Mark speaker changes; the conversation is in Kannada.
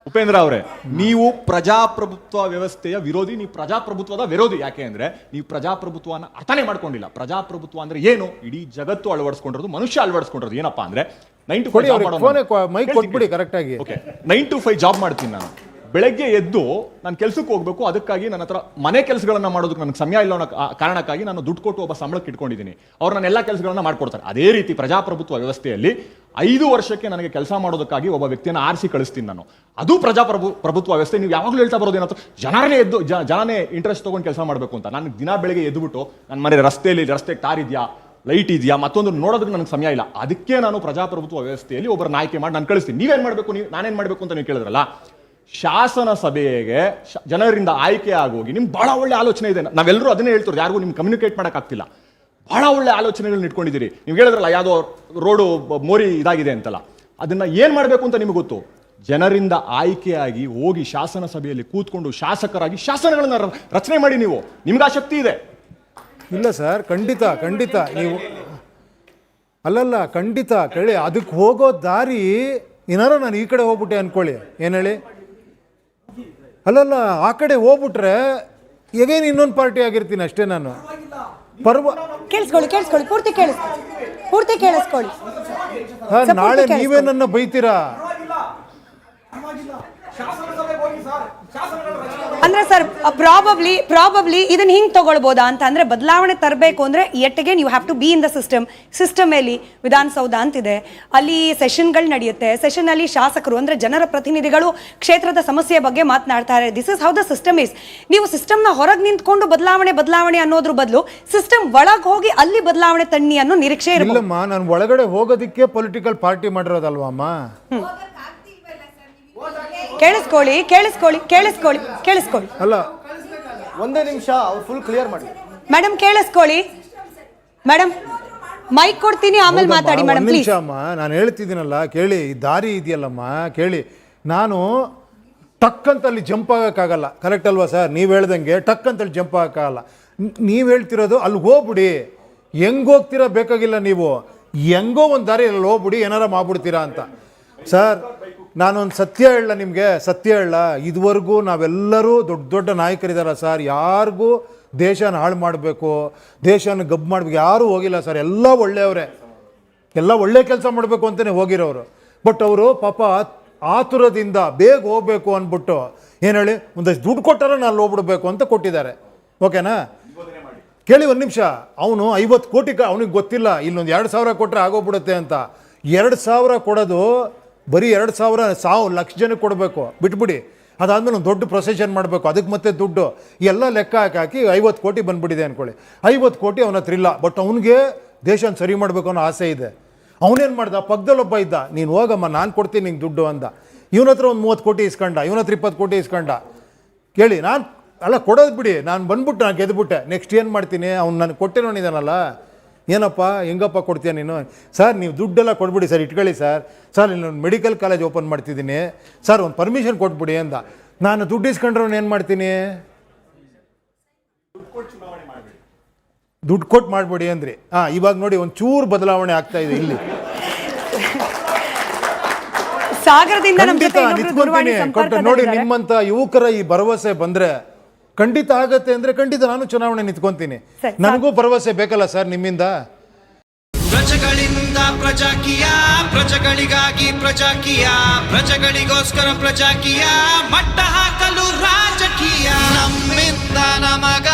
Speaker 1: ಉಪೇಂದ್ರ ಅವರೇ, ನೀವು ಪ್ರಜಾಪ್ರಭುತ್ವ ವ್ಯವಸ್ಥೆಯ ವಿರೋಧಿ, ನೀವು ಪ್ರಜಾಪ್ರಭುತ್ವದ ವಿರೋಧಿ. ಯಾಕೆ ಅಂದ್ರೆ ನೀವು ಪ್ರಜಾಪ್ರಭುತ್ವನ ಅರ್ಥನೇ ಮಾಡ್ಕೊಂಡಿಲ್ಲ. ಪ್ರಜಾಪ್ರಭುತ್ವ ಅಂದ್ರೆ ಏನು ಇಡೀ ಜಗತ್ತು ಅಳವಡಿಸ್ಕೊಂಡಿರೋದು, ಮನುಷ್ಯ ಅಳವಡಿಸ್ಕೊಂಡಿರೋದು ಏನಪ್ಪಾ ಅಂದ್ರೆ 9 to 5 ಜಾಬ್ ಮಾಡೋದು. 9 to 5 ಜಾಬ್ ಮಾಡ್ತೀನಿ ನಾನು. ಬೆಳಗ್ಗೆ ಎದ್ದು ನಾನು ಕೆಲಸಕ್ಕೆ ಹೋಗ್ಬೇಕು, ಅದಕ್ಕಾಗಿ ನನ್ನ ಹತ್ರ ಮನೆ ಕೆಲಸಗಳನ್ನ ಮಾಡೋದಕ್ಕೆ ನನಗೆ ಸಮಯ ಇಲ್ಲ ಅನ್ನೋ ಕಾರಣಕ್ಕಾಗಿ ನಾನು ದುಡ್ಡು ಕೊಟ್ಟು ಒಬ್ಬ ಸಂಬಳಕ್ಕೆ ಇಟ್ಕೊಂಡಿದ್ದೀನಿ. ಅವ್ರು ನನ್ನ ಎಲ್ಲ ಕೆಲಸಗಳನ್ನ ಮಾಡ್ಕೊಡ್ತಾರೆ. ಅದೇ ರೀತಿ ಪ್ರಜಾಪ್ರಭುತ್ವ ವ್ಯವಸ್ಥೆಯಲ್ಲಿ 5 ವರ್ಷಕ್ಕೆ ನನಗೆ ಕೆಲಸ ಮಾಡೋದಕ್ಕಾಗಿ ಒಬ್ಬ ವ್ಯಕ್ತಿಯನ್ನು ಆರಿಸಿ ಕಳಿಸ್ತೀನಿ ನಾನು. ಅದು ಪ್ರಭುತ್ವ ವ್ಯವಸ್ಥೆ. ನೀವು ಯಾವಾಗಲೂ ಹೇಳ್ತಾ ಬರೋದು ಏನಂತ, ಜನನೇ ಇಂಟ್ರೆಸ್ಟ್ ತಗೊಂಡು ಕೆಲಸ ಮಾಡಬೇಕು ಅಂತ. ನಾನು ದಿನ ಬೆಳಗ್ಗೆ ಎದ್ದುಬಿಟ್ಟು ನನ್ನ ಮನೆ ರಸ್ತೆಗೆ ಟಾರ್ ಇದೆಯಾ, ಲೈಟ್ ಇದೆಯಾ, ಮತ್ತೊಂದು ನೋಡೋದಕ್ಕೆ ನನಗೆ ಸಮಯ ಇಲ್ಲ. ಅದಕ್ಕೆ ನಾನು ಪ್ರಜಾಪ್ರಭುತ್ವ ವ್ಯವಸ್ಥೆಯಲ್ಲಿ ಒಬ್ಬರನ್ನ ಆಯ್ಕೆ ಮಾಡಿ ನಾನು ಕಳಿಸ್ತೀನಿ. ನೀವೇನ್ ಮಾಡಬೇಕು, ನಾನೇನ್ ಮಾಡಬೇಕು ಅಂತ ನೀವು ಕೇಳಿದ್ರಲ್ಲ, ಶಾಸನ ಸಭೆಗೆ ಜನರಿಂದ ಆಯ್ಕೆ ಆಗೋಗಿ ನಿಮ್ಗೆ ಬಹಳ ಒಳ್ಳೆ ಆಲೋಚನೆ ಇದೆ. ನಾವೆಲ್ಲರೂ ಅದನ್ನೇ ಹೇಳ್ತಾರೆ, ಯಾರಿಗೂ ನಿಮ್ಗೆ ಕಮ್ಯುನಿಕೇಟ್ ಮಾಡೋಕ್ಕಾಗ್ತಿಲ್ಲ. ಬಹಳ ಒಳ್ಳೆ ಆಲೋಚನೆಗಳನ್ನ ಇಟ್ಕೊಂಡಿದ್ದೀರಿ. ನೀವು ಹೇಳಿದ್ರಲ್ಲ ಯಾವುದೋ ರೋಡು ಮೋರಿ ಇದಾಗಿದೆ ಅಂತಲ್ಲ, ಅದನ್ನ ಏನ್ ಮಾಡಬೇಕು ಅಂತ ನಿಮಗೆ ಗೊತ್ತು. ಜನರಿಂದ ಆಯ್ಕೆಯಾಗಿ ಹೋಗಿ ಶಾಸನ ಸಭೆಯಲ್ಲಿ ಕೂತ್ಕೊಂಡು ಶಾಸಕರಾಗಿ ಶಾಸನಗಳನ್ನ ರಚನೆ ಮಾಡಿ. ನೀವು ನಿಮ್ಗೆ ಆ ಶಕ್ತಿ ಇದೆ.
Speaker 2: ಇಲ್ಲ ಸರ್, ಖಂಡಿತ ನೀವು ಅಲ್ಲಲ್ಲ, ಖಂಡಿತ ಕೇಳಿ. ಅದಕ್ಕೆ ಹೋಗೋ ದಾರಿ ಏನಾರ ನಾನು ಈ ಕಡೆ ಹೋಗ್ಬಿಟ್ಟೆ ಅನ್ಕೊಳ್ಳಿ, ಏನು ಹೇಳಿ, ಅಲ್ಲಲ್ಲ ಆ ಕಡೆ ಹೋಗ್ಬಿಟ್ರೆ ಈಗೇನು ಇನ್ನೊಂದು ಪಾರ್ಟಿ ಆಗಿರ್ತೀನಿ ಅಷ್ಟೇ ನಾನು.
Speaker 3: ಕೇಳಿಸ್ಕೊಳ್ಳಿ ಪೂರ್ತಿ ಕೇಳಿಸ್ಕೊಳ್ಳಿ.
Speaker 2: ನಾಳೆ ನೀವೇ ನನ್ನ ಬೈತೀರಾ
Speaker 3: ಅಂದ್ರೆ ಸರ್, ಪ್ರಾಬಬ್ಲಿ ಇದನ್ನ ಹಿಂಗ್ ತಗೊಳ್ಬೋದಾ ಅಂತ ಅಂದ್ರೆ, ಬದಲಾವಣೆ ತರಬೇಕು ಅಂದ್ರೆ yet again you have to be in the system ಅಲ್ಲಿ ವಿಧಾನಸೌಧ ಅಂತಿದೆ, ಅಲ್ಲಿ ಸೆಷನ್ಗಳು ನಡೆಯುತ್ತೆ. ಸೆಷನ್ ಅಲ್ಲಿ ಶಾಸಕರು ಅಂದ್ರೆ ಜನರ ಪ್ರತಿನಿಧಿಗಳು ಕ್ಷೇತ್ರದ ಸಮಸ್ಯೆ ಬಗ್ಗೆ ಮಾತನಾಡ್ತಾರೆ. This is how the system is. ನೀವು ಸಿಸ್ಟಮ್ನ ಹೊರಗೆ ನಿಂತ್ಕೊಂಡು ಬದಲಾವಣೆ ಅನ್ನೋದ್ರ ಬದಲು ಸಿಸ್ಟಮ್ ಒಳಗೆ ಹೋಗಿ ಅಲ್ಲಿ ಬದಲಾವಣೆ ತನ್ನಿ ಅನ್ನೋ ನಿರೀಕ್ಷೆ ಇರಲ್ಲ.
Speaker 2: ಇಲ್ಲಮ್ಮ, ನಾನು ಒಳಗಡೆ ಹೋಗೋದಕ್ಕೆ ಪೊಲಿಟಿಕಲ್ ಪಾರ್ಟಿ ಮಾಡಿರೋದಲ್ವಮ್ಮ.
Speaker 3: ಕೇಳಿಸ್ಕೊಳ್ಳಿ.
Speaker 2: ಅಲ್ಲ,
Speaker 4: ಒಂದೇ ನಿಮಿಷ, ಅವ್ರು ಫುಲ್ ಕ್ಲಿಯರ್ ಮಾಡಿ.
Speaker 3: ಮೇಡಮ್ ಕೇಳಿಸ್ಕೊಳ್ಳಿ. ಮೇಡಮ್ ಮೈಕ್ ಕೊಡ್ತೀನಿ, ಆಮೇಲೆ ಮಾತಾಡಿ ಮೇಡಮ್ ಪ್ಲೀಸ್.
Speaker 2: ಅಮ್ಮ ನಾನು ಹೇಳ್ತಿದ್ದೀನಲ್ಲ ಕೇಳಿ, ಈ ದಾರಿ ಇದೆಯಲ್ಲಮ್ಮ ಕೇಳಿ. ನಾನು ಟಕ್ ಅಂತ ಅಲ್ಲಿ ಜಂಪ್ ಆಗೋಕ್ಕಾಗಲ್ಲ, ಕರೆಕ್ಟ್ ಅಲ್ವಾ ಸರ್? ನೀವು ಹೇಳ್ದಂಗೆ ಟಕ್ ಅಂತಲ್ಲಿ ಜಂಪ್ ಆಗೋಕ್ಕಾಗಲ್ಲ. ನೀವು ಹೇಳ್ತಿರೋದು ಅಲ್ಲಿ ಹೋಗ್ಬಿಡಿ, ಹೆಂಗೆ ಹೋಗ್ತೀರಾ ಬೇಕಾಗಿಲ್ಲ. ನೀವು ಹೆಂಗೋ ಒಂದು ದಾರಿಯಲ್ಲಿ ಹೋಗ್ಬಿಡಿ, ಏನಾರ ಮಾಡ್ಬಿಡ್ತೀರಾ ಅಂತ. ಸರ್, ನಾನೊಂದು ಸತ್ಯ ಹೇಳ ನಿಮಗೆ, ಇದುವರೆಗೂ ನಾವೆಲ್ಲರೂ ದೊಡ್ಡ ನಾಯಕರಿದ್ದಾರ ಸರ್. ಯಾರಿಗೂ ದೇಶನ ಹಾಳು ಮಾಡಬೇಕು, ದೇಶನ ಗಬ್ಬು ಮಾಡಬೇಕು ಯಾರೂ ಹೋಗಿಲ್ಲ ಸರ್. ಎಲ್ಲ ಒಳ್ಳೆಯವರೇ, ಎಲ್ಲ ಒಳ್ಳೆ ಕೆಲಸ ಮಾಡಬೇಕು ಅಂತಲೇ ಹೋಗಿರೋರು. ಬಟ್ ಅವರು ಪಾಪ ಆತುರದಿಂದ ಬೇಗ ಹೋಗ್ಬೇಕು ಅಂದ್ಬಿಟ್ಟು ಏನು ಹೇಳಿ, ಒಂದಷ್ಟು ದುಡ್ಡು ಕೊಟ್ಟಾರ ನಾನು ಹೋಗ್ಬಿಡ್ಬೇಕು ಅಂತ ಕೊಟ್ಟಿದ್ದಾರೆ. ಓಕೆನಾ? ಕೇಳಿ ಒಂದು ನಿಮಿಷ. ಅವನು 50 ಕೋಟಿ, ಅವನಿಗೆ ಗೊತ್ತಿಲ್ಲ ಇಲ್ಲೊಂದು 2,000 ಕೊಟ್ಟರೆ ಆಗೋಗ್ಬಿಡುತ್ತೆ ಅಂತ. 2,000 ಕೊಡೋದು ಬರೀ 2,000 ಲಕ್ಷ ಜನಕ್ಕೆ ಕೊಡಬೇಕು, ಬಿಟ್ಬಿಡಿ. ಅದಾದಮೇಲೆ ಒಂದು ದೊಡ್ಡ ಪ್ರೊಸೆಷನ್ ಮಾಡಬೇಕು, ಅದಕ್ಕೆ ಮತ್ತೆ ದುಡ್ಡು ಎಲ್ಲ ಲೆಕ್ಕ ಹಾಕಿ 50 ಕೋಟಿ ಬಂದ್ಬಿಟ್ಟಿದೆ ಅಂದ್ಕೊಳ್ಳಿ. 50 ಕೋಟಿ ಅವನ ಹತ್ರ ಇಲ್ಲ, ಬಟ್ ಅವನಿಗೆ ದೇಶನ ಸರಿ ಮಾಡಬೇಕು ಅನ್ನೋ ಆಸೆ ಇದೆ. ಅವನೇನು ಮಾಡ್ದ, ಪಕ್ಕದಲ್ಲೊಬ್ಬ ಇದ್ದ, ನೀನು ಹೋಗಮ್ಮ ನಾನು ಕೊಡ್ತೀನಿ ನಿಂಗೆ ದುಡ್ಡು ಅಂದ. ಇವನ ಹತ್ರ ಒಂದು 30 ಕೋಟಿ ಇಸ್ಕೊಂಡ, ಇವನ ಹತ್ರ 20 ಕೋಟಿ ಇಸ್ಕೊಂಡ. ಕೇಳಿ, ನಾನು ಅಲ್ಲ ಕೊಡೋದು ಬಿಡಿ, ನಾನು ಬಂದ್ಬಿಟ್ಟು ನಾನು ಗೆದ್ಬಿಟ್ಟೆ. ನೆಕ್ಸ್ಟ್ ಏನು ಮಾಡ್ತೀನಿ, ಅವ್ನು ನನಗೆ ಕೊಟ್ಟಿರೋನಿದ್ದಾನಲ್ಲ, ಏನಪ್ಪ ಹೆಂಗಪ್ಪ ಕೊಡ್ತೀಯ ನೀನು? ಸರ್ ನೀವು ದುಡ್ಡೆಲ್ಲ ಕೊಡ್ಬಿಡಿ ಸರ್, ಇಟ್ಕೊಳ್ಳಿ ಸರ್. ಇಲ್ಲೊಂದು ಮೆಡಿಕಲ್ ಕಾಲೇಜ್ ಓಪನ್ ಮಾಡ್ತಿದ್ದೀನಿ ಸರ್, ಒಂದು ಪರ್ಮಿಷನ್ ಕೊಟ್ಬಿಡಿ ಅಂದ. ನಾನು ದುಡ್ಡು ಇಸ್ಕೊಂಡ್ರೆ ಏನು ಮಾಡ್ತೀನಿ, ದುಡ್ಡು ಕೊಟ್ಟು ಮಾಡಿಬಿಡಿ ಅಂದ್ರಿ. ಇವಾಗ ನೋಡಿ ಒಂಚೂರು ಬದಲಾವಣೆ ಆಗ್ತಾ ಇದೆ ಇಲ್ಲಿ. ನೋಡಿ, ನಿಮ್ಮಂತ ಯುವಕರ ಈ ಭರವಸೆ ಬಂದ್ರೆ ಖಂಡಿತ ಆಗತ್ತೆ. ಅಂದ್ರೆ ಖಂಡಿತ ನಾನು ಚುನಾವಣೆ ನಿಂತ್ಕೊಂತೀನಿ. ನನಗೂ ಭರವಸೆ ಬೇಕಲ್ಲ ಸರ್ ನಿಮ್ಮಿಂದ.
Speaker 5: ಪ್ರಜೆಗಳಿಂದ ಪ್ರಜಾಕೀಯ, ಪ್ರಜೆಗಳಿಗಾಗಿ ಪ್ರಜಾಕೀಯ, ಪ್ರಜೆಗಳಿಗೋಸ್ಕರ ಪ್ರಜಾಕೀಯ, ಮಟ್ಟ ಹಾಕಲು ರಾಜಕೀಯ. ನಮ್ಮಿಂದ ನಮಗ